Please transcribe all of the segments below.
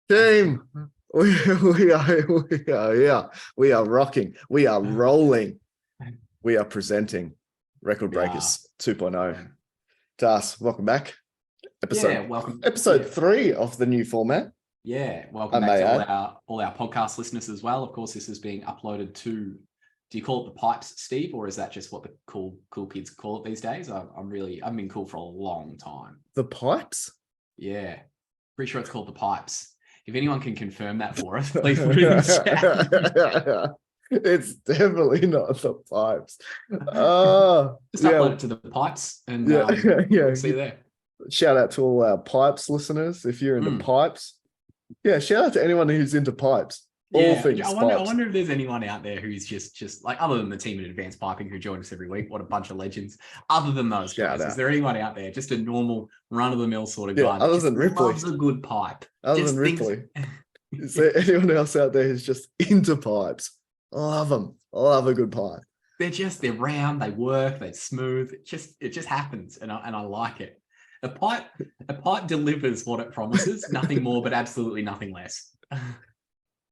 Team, we are rocking. We are rolling. We are presenting Record Breakers 2.0. Das, welcome back. Welcome. Episode 3 of the new format. Yeah, welcome back to all our podcast listeners as well. Of course, this is being uploaded to. Do you call it the pipes, Steve, or is that just what the cool kids call it these days? I've been cool for a long time. The pipes? Yeah, pretty sure it's called the pipes. If anyone can confirm that for us, please put it in the chat. It's definitely not the pipes. Just upload it to the pipes and see you there. Shout out to all our pipes listeners. If you're into pipes, shout out to anyone who's into pipes. All things I wonder if there's anyone out there who's just like, other than the team at Advanced Piping who join us every week. What a bunch of legends. Other than those guys, is there anyone out there, just a normal run-of-the-mill sort of guy other than Ripley, loves a good pipe? Other than Ripley, is there anyone else out there who's just into pipes? I love them. I love a good pipe. They're round, they work, they're smooth. It just happens, and I like it. A pipe delivers what it promises, nothing more, but absolutely nothing less.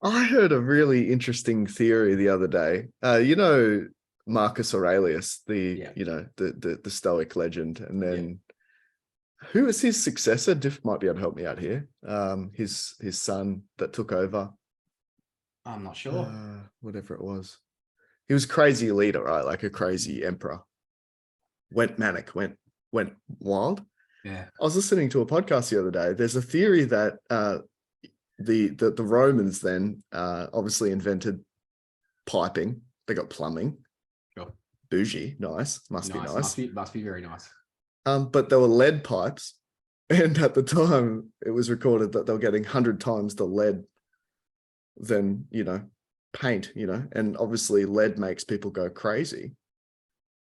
I heard a really interesting theory the other day. Marcus Aurelius, the Stoic legend, and then who is his successor? Diff might be able to help me out here. His son that took over. I'm not sure. Whatever it was. He was a crazy leader, right? Like a crazy emperor. Went manic, went wild. Yeah. I was listening to a podcast the other day. There's a theory that the Romans then obviously invented piping. They got plumbing. Sure. Bougie, nice. Must be nice. Must be very nice. But there were lead pipes, and at the time it was recorded that they were getting 100 times the lead than paint. And obviously lead makes people go crazy.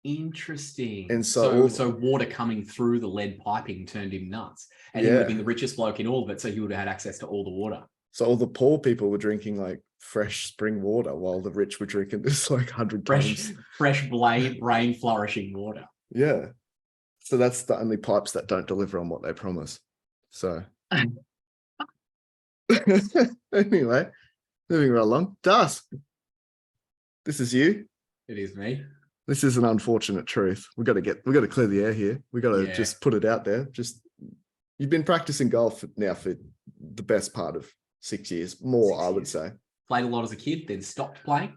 Interesting. And so water coming through the lead piping turned him nuts, and he would have been the richest bloke in all of it, so he would have had access to all the water. So all the poor people were drinking like fresh spring water, while the rich were drinking this like 100 times fresh brain flourishing water. Yeah. So that's the only pipes that don't deliver on what they promise. So anyway, moving right along. Das, this is you. It is me. This is an unfortunate truth. We got to clear the air here. We got to just put it out there. You've been practicing golf now for the best part of 6 years, more, I would say. Played a lot as a kid, then stopped playing,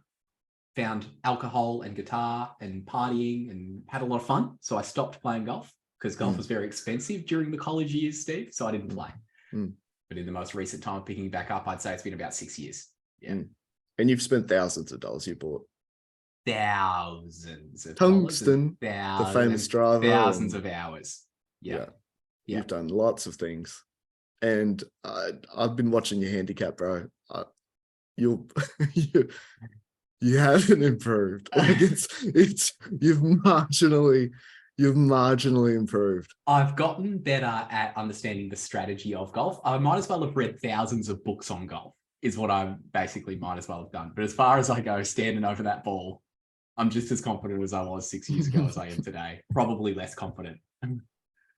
found alcohol and guitar and partying and had a lot of fun. So I stopped playing golf because golf was very expensive during the college years, Steve. So I didn't play. But in the most recent time of picking back up, I'd say it's been about 6 years. Yeah. And you've spent thousands of dollars. You bought thousands of tungsten, the famous driver, thousands of hours. Yeah. You've done lots of things, and I've been watching your handicap, bro. You haven't improved. Like you've marginally improved. I've gotten better at understanding the strategy of golf. I might as well have read thousands of books on golf, is what I basically might as well have done. But as far as I go, standing over that ball, I'm just as confident as I was 6 years ago as I am today. Probably less confident.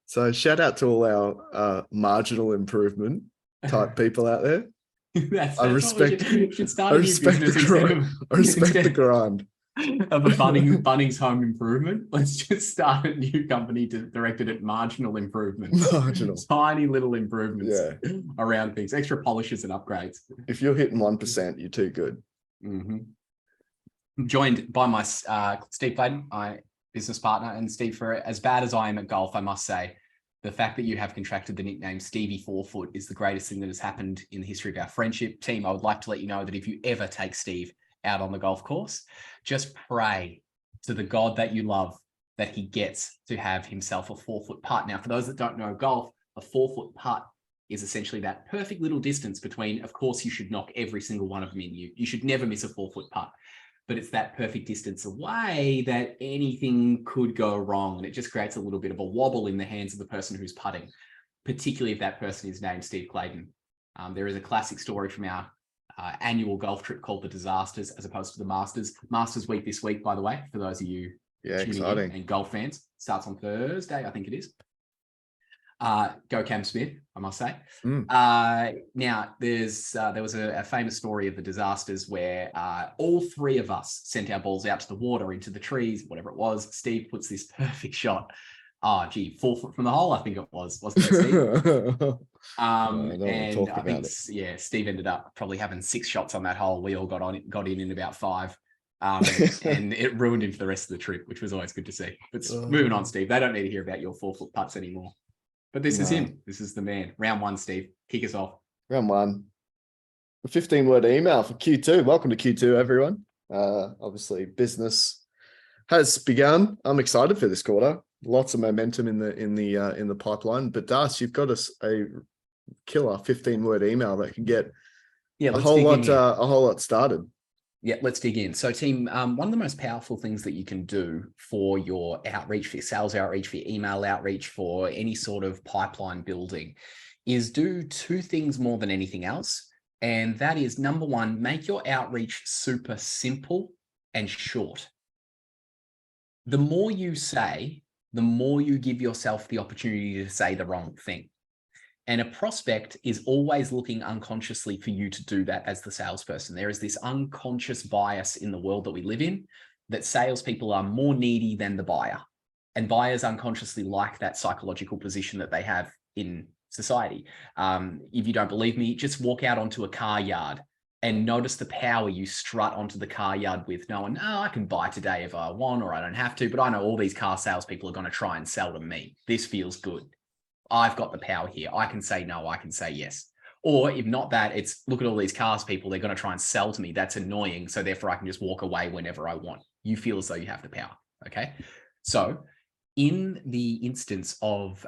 So shout out to all our marginal improvement type people out there. I respect the grind. Of a Bunnings Home Improvement. Let's just start a new company directed at marginal improvements. Tiny little improvements around things. Extra polishes and upgrades. If you're hitting 1%, you're too good. I'm joined by my Steve Clayton, my business partner. And Steve, for as bad as I am at golf, I must say, the fact that you have contracted the nickname Stevie Forefoot is the greatest thing that has happened in the history of our friendship. Team, I would like to let you know that if you ever take Steve out on the golf course, just pray to the God that you love that he gets to have himself a 4-foot putt. Now, for those that don't know golf, a 4-foot putt is essentially that perfect little distance between, of course, you should knock every single one of them in. You should never miss a 4-foot putt. But it's that perfect distance away that anything could go wrong. And it just creates a little bit of a wobble in the hands of the person who's putting, particularly if that person is named Steve Clayton. There is a classic story from our annual golf trip called the Disasters as opposed to the Masters. Masters week this week, by the way, for those of you tuning in and golf fans. Starts on Thursday, I think it is. Go Cam Smith, I must say. Mm. Now, there was a famous story of the disasters where all three of us sent our balls out to the water, into the trees, whatever it was. Steve puts this perfect shot. 4 foot from the hole, I think it was, wasn't it, Steve? I don't want to And talk I think, about it. yeah, Steve ended up probably having 6 shots on that hole. We all got in about 5. And it ruined him for the rest of the trip, which was always good to see. But moving on, Steve, they don't need to hear about your 4 foot putts anymore. But this is him. This is the man. Round 1, Steve. Kick us off. Round 1. A 15-word email for Q2. Welcome to Q2, everyone. Obviously, business has begun. I'm excited for this quarter. Lots of momentum in the pipeline. But Das, you've got a killer 15-word email that can get a whole lot started. Yeah, let's dig in. So, team, one of the most powerful things that you can do for your outreach, for your sales outreach, for your email outreach, for any sort of pipeline building is do 2 things more than anything else. And that is, number 1, make your outreach super simple and short. The more you say, the more you give yourself the opportunity to say the wrong thing. And a prospect is always looking unconsciously for you to do that as the salesperson. There is this unconscious bias in the world that we live in that salespeople are more needy than the buyer. And buyers unconsciously like that psychological position that they have in society. If you don't believe me, just walk out onto a car yard and notice the power you strut onto the car yard with, knowing, oh, I can buy today if I want, or I don't have to, but I know all these car salespeople are going to try and sell to me. This feels good. I've got the power here. I can say no, I can say yes. Or if not that, it's look at all these cars people, they're going to try and sell to me. That's annoying. So therefore I can just walk away whenever I want. You feel as though you have the power. Okay. So in the instance of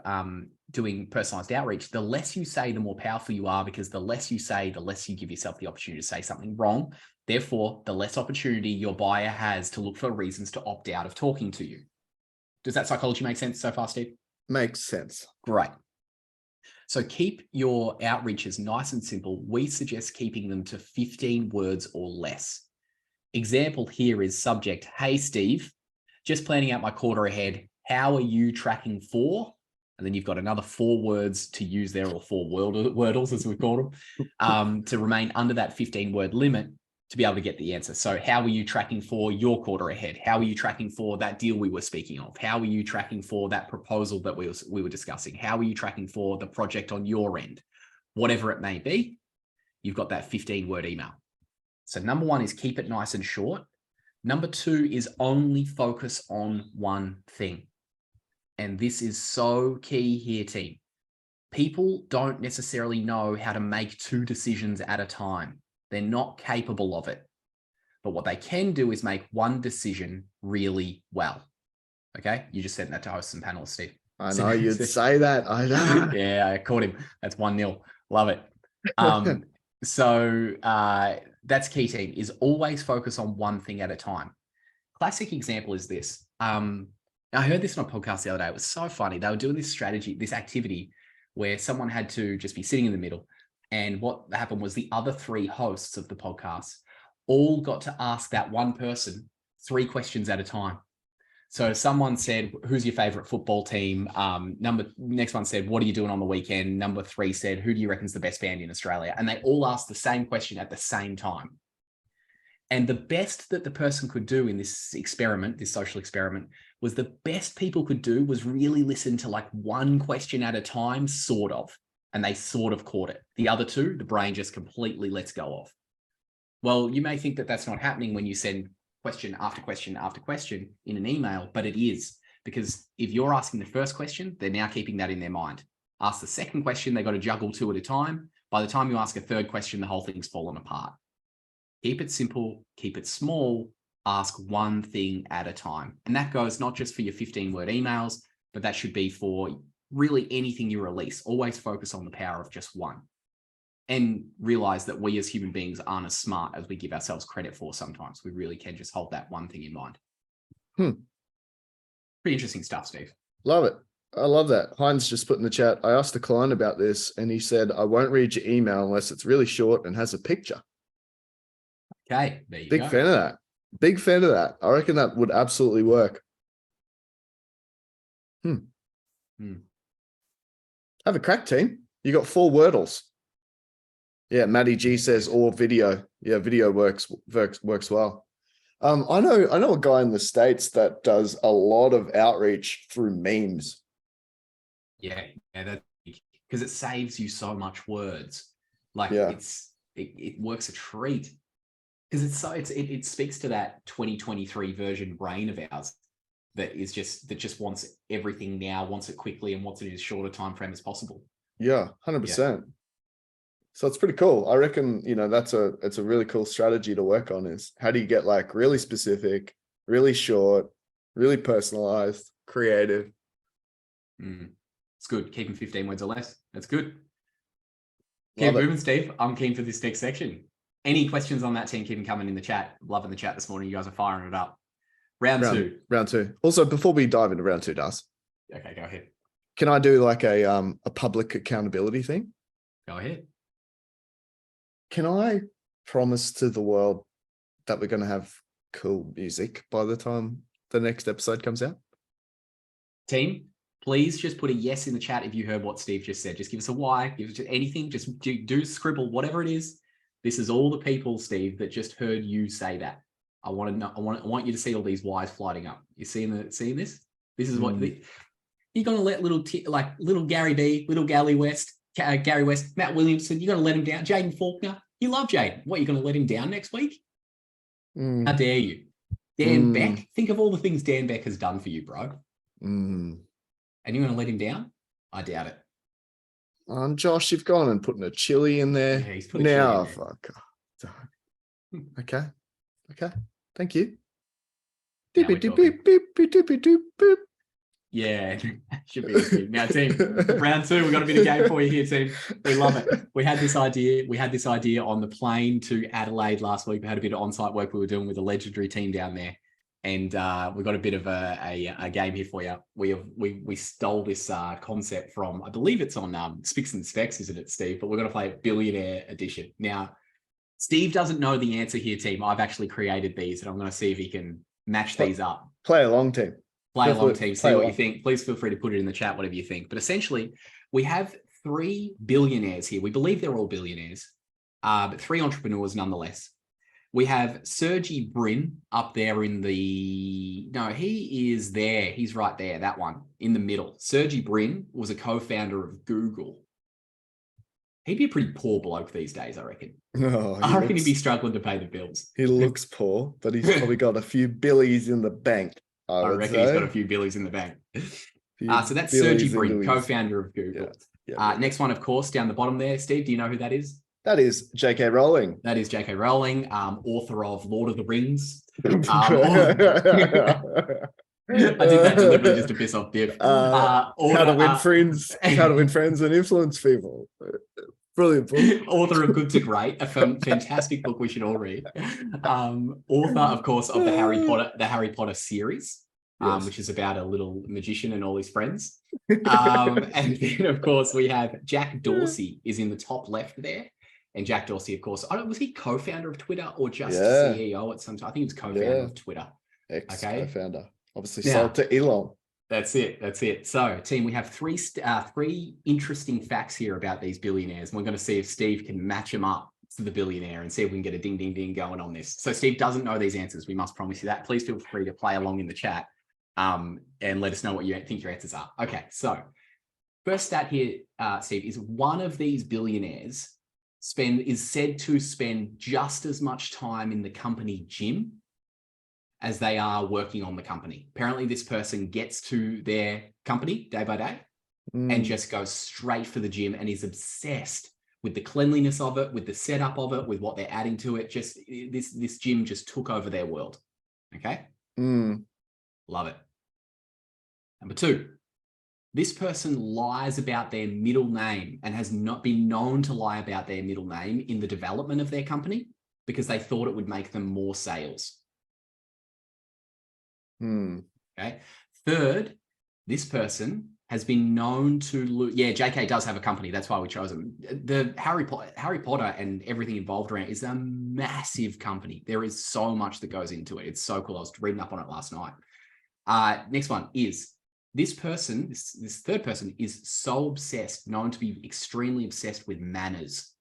doing personalized outreach, the less you say, the more powerful you are, because the less you say, the less you give yourself the opportunity to say something wrong. Therefore, the less opportunity your buyer has to look for reasons to opt out of talking to you. Does that psychology make sense so far, Steve? Makes sense. Great. So keep your outreaches nice and simple. We suggest keeping them to 15 words or less. Example here is subject. Hey, Steve, just planning out my quarter ahead. How are you tracking for? And then you've got another 4 words to use there, or 4 wordles, as we call them, to remain under that 15-word limit to be able to get the answer. So how are you tracking for your quarter ahead? How are you tracking for that deal we were speaking of? How are you tracking for that proposal that we were discussing? How are you tracking for the project on your end? Whatever it may be, you've got that 15-word email. So number 1 is keep it nice and short. Number 2 is only focus on one thing. And this is so key here, team. People don't necessarily know how to make 2 decisions at a time. They're not capable of it. But what they can do is make one decision really well. Okay? You just sent that to hosts and panelists, Steve. I know you'd say that. I know. Yeah, I caught him. That's 1-0. Love it. So that's key, team, is always focus on one thing at a time. Classic example is this. I heard this on a podcast the other day. It was so funny. They were doing this strategy, this activity where someone had to just be sitting in the middle. And what happened was the other 3 hosts of the podcast all got to ask that one person 3 questions at a time. So someone said, who's your favorite football team? Next one said, what are you doing on the weekend? Number 3 said, who do you reckon is the best band in Australia? And they all asked the same question at the same time. And the best that the person could do in this experiment, this social experiment, was the best people could do was really listen to like one question at a time, sort of. And they sort of caught it. The other 2, the brain just completely lets go of. Well, you may think that that's not happening when you send question after question after question in an email, but it is, because if you're asking the first question, they're now keeping that in their mind. Ask the second question, they got to juggle 2 at a time. By the time you ask a third question, the whole thing's fallen apart. Keep it simple, keep it small, ask one thing at a time. And that goes not just for your 15-word emails, but that should be for really anything you release. Always focus on the power of just one. And realize that we as human beings aren't as smart as we give ourselves credit for sometimes. We really can just hold that one thing in mind. Pretty interesting stuff, Steve. Love it. I love that. Heinz just put in the chat, I asked a client about this and he said, I won't read your email unless it's really short and has a picture. Okay, there you go. Big fan of that. Big fan of that. I reckon that would absolutely work. Have a crack, team. You got 4 Wordles. Yeah, Maddie G says or video. Yeah, video works well. I know a guy in the States that does a lot of outreach through memes. Yeah, that because it saves you so much words. Like it works a treat because it speaks to that 2023 version brain of ours that just wants everything now, wants it quickly, and wants it in as short a time frame as possible. Yeah, 100%. So it's pretty cool. I reckon, it's a really cool strategy to work on is how do you get like really specific, really short, really personalized, creative. It's good. Keeping 15 words or less. That's good. Love Keep moving, Steve. I'm keen for this next section. Any questions on that team? Keep them coming in the chat. Loving the chat this morning. You guys are firing it up. Round two. Round 2. Also, before we dive into round 2, Das. Okay, go ahead. Can I do like a public accountability thing? Go ahead. Can I promise to the world that we're going to have cool music by the time the next episode comes out? Team, please just put a yes in the chat if you heard what Steve just said. Just give us a Y, give us anything, just do scribble, whatever it is. This is all the people, Steve, that just heard you say that. I want to know. I want you to see all these Ys floating up. You seeing this? This is what you're going to let little Gary B, little Gary West, Matt Williamson. You're going to let him down. Jaden Faulkner. You love Jaden. What, you're going to let him down next week? How dare you? Dan Beck. Think of all the things Dan Beck has done for you, bro. And you're going to let him down? I doubt it. Josh, you've gone and putting a chili in there. Yeah, he's put a chili in there. Okay. Thank you. Yeah, should be good. Now, team, round 2, we've got a bit of game for you here, team. We love it. We had this idea on the plane to Adelaide last week. We had a bit of on-site work we were doing with a legendary team down there. And we got a bit of a game here for you. We stole this concept from, I believe it's on Spicks and Specs, isn't it, Steve? But we're going to play Billionaire Edition. Now, Steve doesn't know the answer here, team. I've actually created these, and I'm going to see if he can match these up. Play along, team. Play along, team. See what you think. Please feel free to put it in the chat, whatever you think. But essentially, we have 3 billionaires here. We believe they're all billionaires, but 3 entrepreneurs nonetheless. We have Sergey Brin up there he is there. He's right there, that one, in the middle. Sergey Brin was a co-founder of Google. He'd be a pretty poor bloke these days, I reckon. I reckon he'd be struggling to pay the bills. He looks poor, but he's probably got a few billies in the bank. I reckon he's got a few billies in the bank. So that's Sergey Brin, co-founder of Google. Next one, of course, down the bottom there. Steve, do you know who that is? That is J.K. Rowling. That is J.K. Rowling, author of Lord of the Rings. I did that deliberately just to piss off Biff. How to win friends and influence people. Brilliant book. Author of Good to Great, a fantastic book we should all read. Author, of course, of the Harry Potter series, which is about a little magician and all his friends. And then, of course, we have Jack Dorsey is in the top left there. And Jack Dorsey, of course, was he co-founder of Twitter or just CEO at some time? I think he was co-founder of Twitter. Co-founder. Obviously sold to Elon. That's it. So, team, we have 3 interesting facts here about these billionaires. And we're going to see if Steve can match them up to the billionaire and see if we can get a ding, ding, ding going on this. So Steve doesn't know these answers. We must promise you that. Please feel free to play along in the chat and let us know what you think your answers are. Okay, so first stat here, Steve, is one of these billionaires is said to spend just as much time in the company gym as they are working on the company. Apparently, this person gets to their company day by day and just goes straight for the gym and is obsessed with the cleanliness of it, with the setup of it, with what they're adding to it. Just this gym just took over their world. Okay? Love it. Number 2. This person lies about their middle name and has not been known to lie about their middle name in the development of their company because they thought it would make them more sales. Okay. 3rd, this person has been known to JK does have a company. That's why we chose him. The Harry Potter and everything involved around it is a massive company. There is so much that goes into it. It's so cool. I was reading up on it last night. Next one is This person, this third person, is so obsessed, known to be extremely obsessed with manners,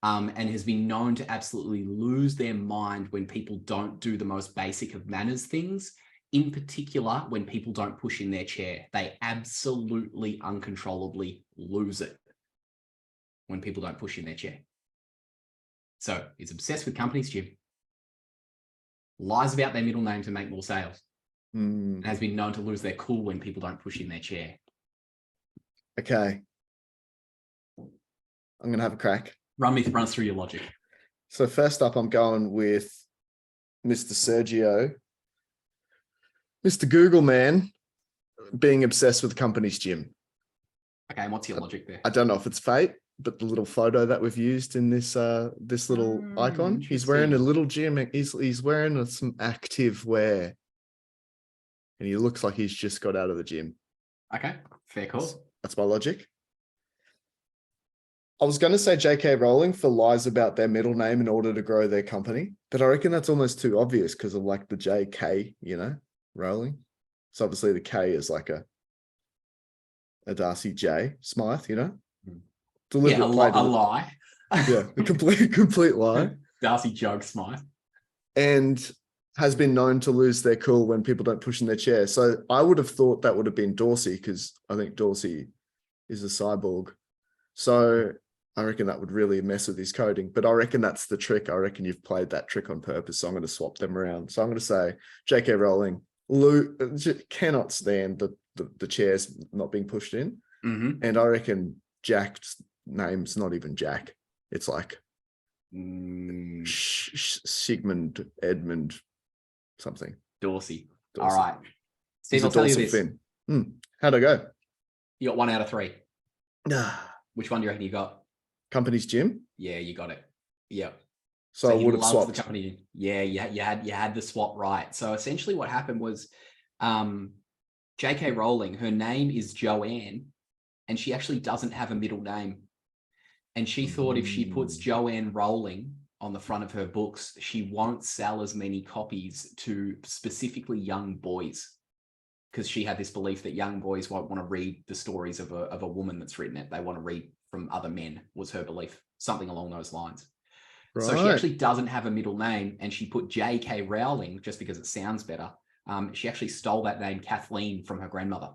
and has been known to absolutely lose their mind when people don't do the most basic of manners things. In particular, when people don't push in their chair, they absolutely uncontrollably lose it when people don't push in their chair. So he's obsessed with Companies Gym, lies about their middle name to make more sales, and has been known to lose their cool when people don't push in their chair. Okay. I'm going to have a crack. Run us through your logic. So first up, I'm going with Mr. Sergio, Mr. Google man, being obsessed with Companies Gym. Okay, and what's your logic there? I don't know if it's fate, but the little photo that we've used in this this little icon, he's wearing a little gym. He's wearing some active wear, and he looks like he's just got out of the gym. Okay, fair call. That's my logic. I was going to say J.K. Rowling for lies about their middle name in order to grow their company, but I reckon that's almost too obvious because of like the J.K., Rowling. So obviously the K is like a Darcy J. Smythe, Yeah, a lie. Yeah, a complete lie. Darcy Jug Smythe. And has been known to lose their cool when people don't push in their chair. So I would have thought that would have been Dorsey because I think Dorsey is a cyborg. So I reckon that would really mess with his coding, but I reckon that's the trick. I reckon you've played that trick on purpose. So I'm going to swap them around. So I'm going to say J.K. Rowling cannot stand the chairs not being pushed in. Mm-hmm. And I reckon Jack's name's not even Jack. It's like Sigmund, Edmund, something. Dorsey. All right. Steve, I'll tell you this. How'd I go? You got 1 out of 3. Which one do you reckon you got? Companies Gym? Yeah, you got it. Yep. So I would have swapped. The company. Yeah, you had the swap right. So essentially what happened was J.K. Rowling, her name is Joanne, and she actually doesn't have a middle name. And she thought if she puts Joanne Rowling on the front of her books, she won't sell as many copies to specifically young boys, because she had this belief that young boys won't want to read the stories of a woman that's written it. They want to read from other men, was her belief, something along those lines. Right. So she actually doesn't have a middle name, and she put J.K. Rowling just because it sounds better. She actually stole that name, Kathleen, from her grandmother.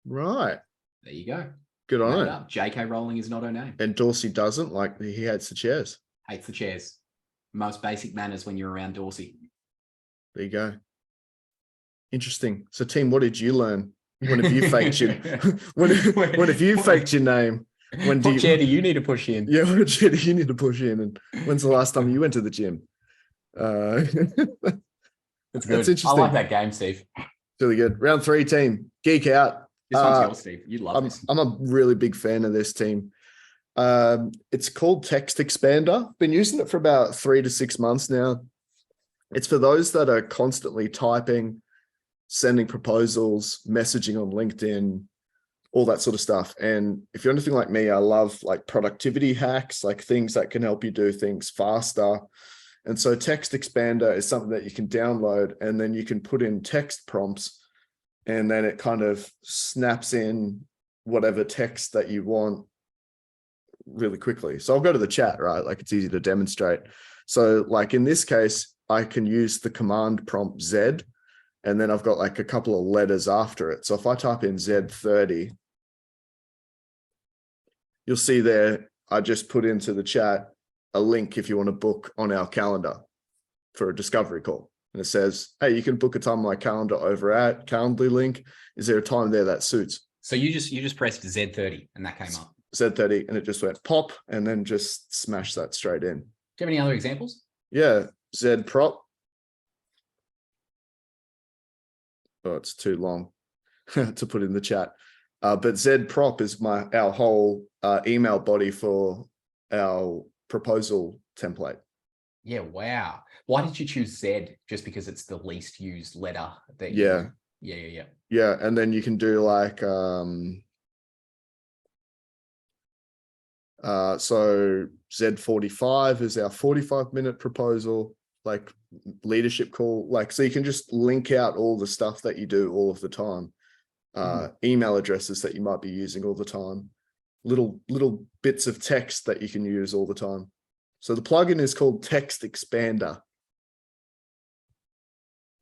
Right. There you go. Good on her. J.K. Rowling is not her name. And Dorsey doesn't, like he hates the chairs. Hates the chairs. Most basic manners when you're around Dorsey. There you go. Interesting. So team, what did you learn? When have you faked your when have you faked your name? What chair do you need to push in? Yeah, what chair do you need to push in? And when's the last time you went to the gym? That's interesting. I like that game, Steve. Really good. Round 3, team. Geek out. This one's yours, Steve. You'd love this. I'm a really big fan of this team. It's called Text Expander. Been using it for about 3 to 6 months now. It's for those that are constantly typing, sending proposals, messaging on LinkedIn, all that sort of stuff. And if you're anything like me, I love like productivity hacks, like things that can help you do things faster. And so Text Expander is something that you can download, and then you can put in text prompts, and then it kind of snaps in whatever text that you want really quickly. So I'll go to the chat, right? Like it's easy to demonstrate. So like in this case, I can use the command prompt Z, and then I've got like a couple of letters after it. So if I type in Z30, you'll see there, I just put into the chat a link if you want to book on our calendar for a discovery call. And it says, hey, you can book a time on my calendar over at Calendly link. Is there a time there that suits? So you just pressed Z30 and that came up. Z30 and it just went pop and then just smash that straight in. Do you have any other examples? Yeah, Z prop. Oh, it's too long to put in the chat. But Z prop is our whole email body for our proposal template. Yeah, wow. Why did you choose Z? Just because it's the least used letter that Yeah, and then you can do like so Z45 is our 45-minute proposal, like leadership call, like so you can just link out all the stuff that you do all of the time. email addresses that you might be using all the time, little bits of text that you can use all the time. So the plugin is called Text Expander.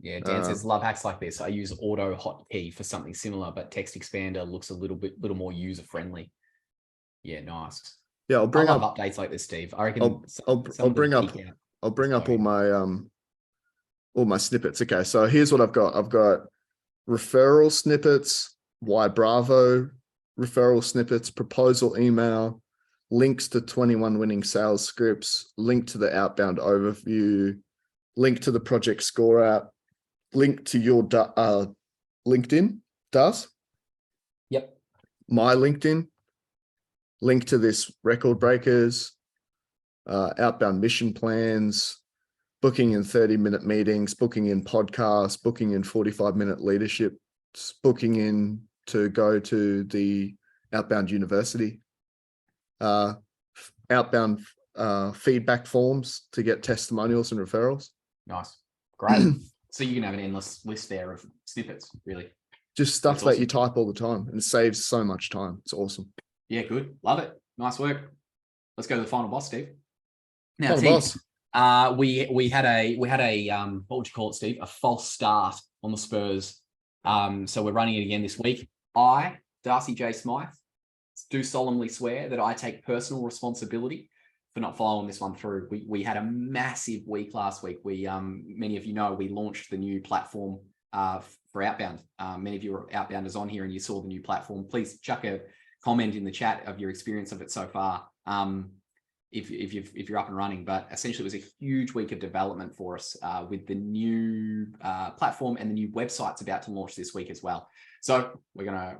Yeah, Dan says love hacks like this. I use Auto Hotkey for something similar, but Text Expander looks a little more user friendly. Yeah, nice. Yeah, I'll bring up updates like this, Steve. I reckon I'll bring up all my snippets. Okay, so here's what I've got. I've got referral snippets, Why Bravo referral snippets, proposal email, links to 21 winning sales scripts, link to the outbound overview, link to the Project Score app, link to your LinkedIn, does? Yep. My LinkedIn, link to this Record Breakers, outbound mission plans, booking in 30-minute meetings, booking in podcasts, booking in 45-minute leadership, booking in to go to the Outbound University, outbound feedback forms to get testimonials and referrals. Nice. Great. So you can have an endless list there of snippets, really. Just stuff that you type all the time, and it saves so much time. It's awesome. Yeah, good. Love it. Nice work. Let's go to the final boss, Steve. Now, Final boss. we had a what would you call it, Steve? A false start on the Spurs. So we're running it again this week. I, Darcy J. Smythe, do solemnly swear that I take personal responsibility for not following this one through. We had a massive week last week. We many of you know we launched the new platform for Outbound. Many of you are Outbounders on here and you saw the new platform. Please chuck a comment in the chat of your experience of it so far. If you're up and running, but essentially it was a huge week of development for us with the new platform, and the new website's about to launch this week as well. So we're going to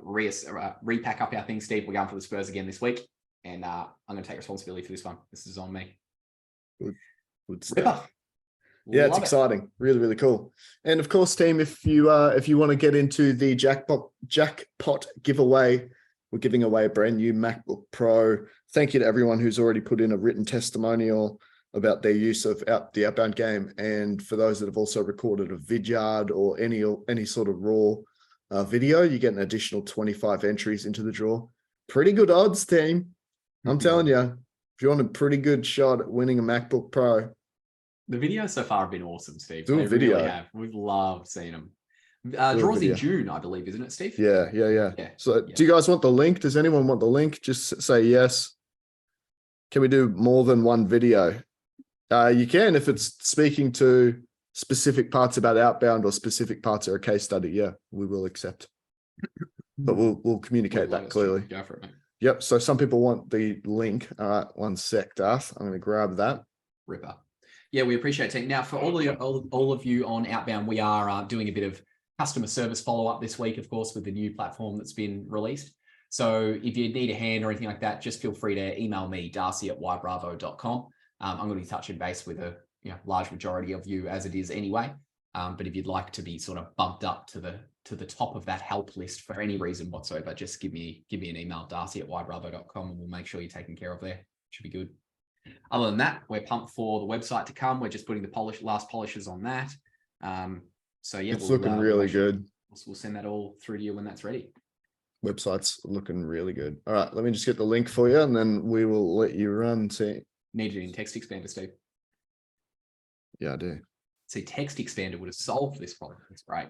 repack up our things, Steve. We're going for the Spurs again this week, and I'm going to take responsibility for this one. This is on me. Good stuff. Yeah, it's exciting. Really, really cool. And of course, team, if you want to get into the jackpot giveaway, we're giving away a brand new MacBook Pro. Thank you to everyone who's already put in a written testimonial about their use of the Outbound game. And for those that have also recorded a vidyard or any sort of raw video, you get an additional 25 entries into the draw. Pretty good odds, team. I'm telling you, if you want a pretty good shot at winning a MacBook Pro. The videos so far have been awesome, Steve. Do a video. Really have. We've loved seeing them. Draws in June, I believe, isn't it, Steve? Yeah. So do you guys want the link? Does anyone want the link? Just say yes. Can we do more than one video? You can if it's speaking to specific parts about Outbound or specific parts of a case study. Yeah, we will accept. But we'll communicate that clearly. Go for it, mate. Yep. So some people want the link. All right, one sec, Darth. I'm going to grab that. Ripper. Yeah, we appreciate it. Now, for all of you on Outbound, we are doing a bit of customer service follow-up this week, of course, with the new platform that's been released. So if you need a hand or anything like that, just feel free to email me, darcy@ybravo.com. I'm going to be touching base with a large majority of you as it is anyway. But if you'd like to be sort of bumped up to the top of that help list for any reason whatsoever, just give me an email, darcy@ybravo.com, and we'll make sure you're taken care of there. Should be good. Other than that, we're pumped for the website to come. We're just putting the last polishes on that. So yeah, it's looking really good. We'll send that all through to you when that's ready. Website's looking really good. All right, let me just get the link for you, and then we will let you run. See, need it in Text Expander, Steve. Yeah, I do. See, Text Expander would have solved this problem. It's great.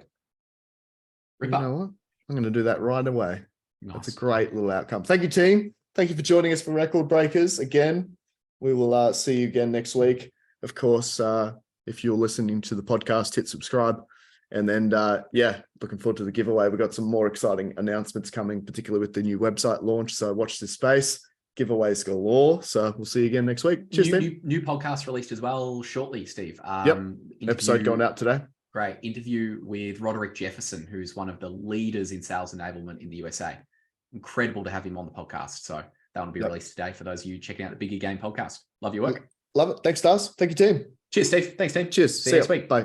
Ripper. You know what? I'm going to do that right away. Nice. That's a great little outcome. Thank you, team. Thank you for joining us for Record Breakers again. We will see you again next week. Of course, if you're listening to the podcast, hit subscribe. And then, looking forward to the giveaway. We've got some more exciting announcements coming, particularly with the new website launch. So watch this space. Giveaways galore. So we'll see you again next week. Cheers, new podcast released as well shortly, Steve. Episode going out today. Great. Interview with Roderick Jefferson, who's one of the leaders in sales enablement in the USA. Incredible to have him on the podcast. So that will be released today for those of you checking out the Bigger Game podcast. Love your work. Love it. Thanks, Stars. Thank you, team. Cheers, Steve. Thanks, team. Cheers. See you next week. Bye.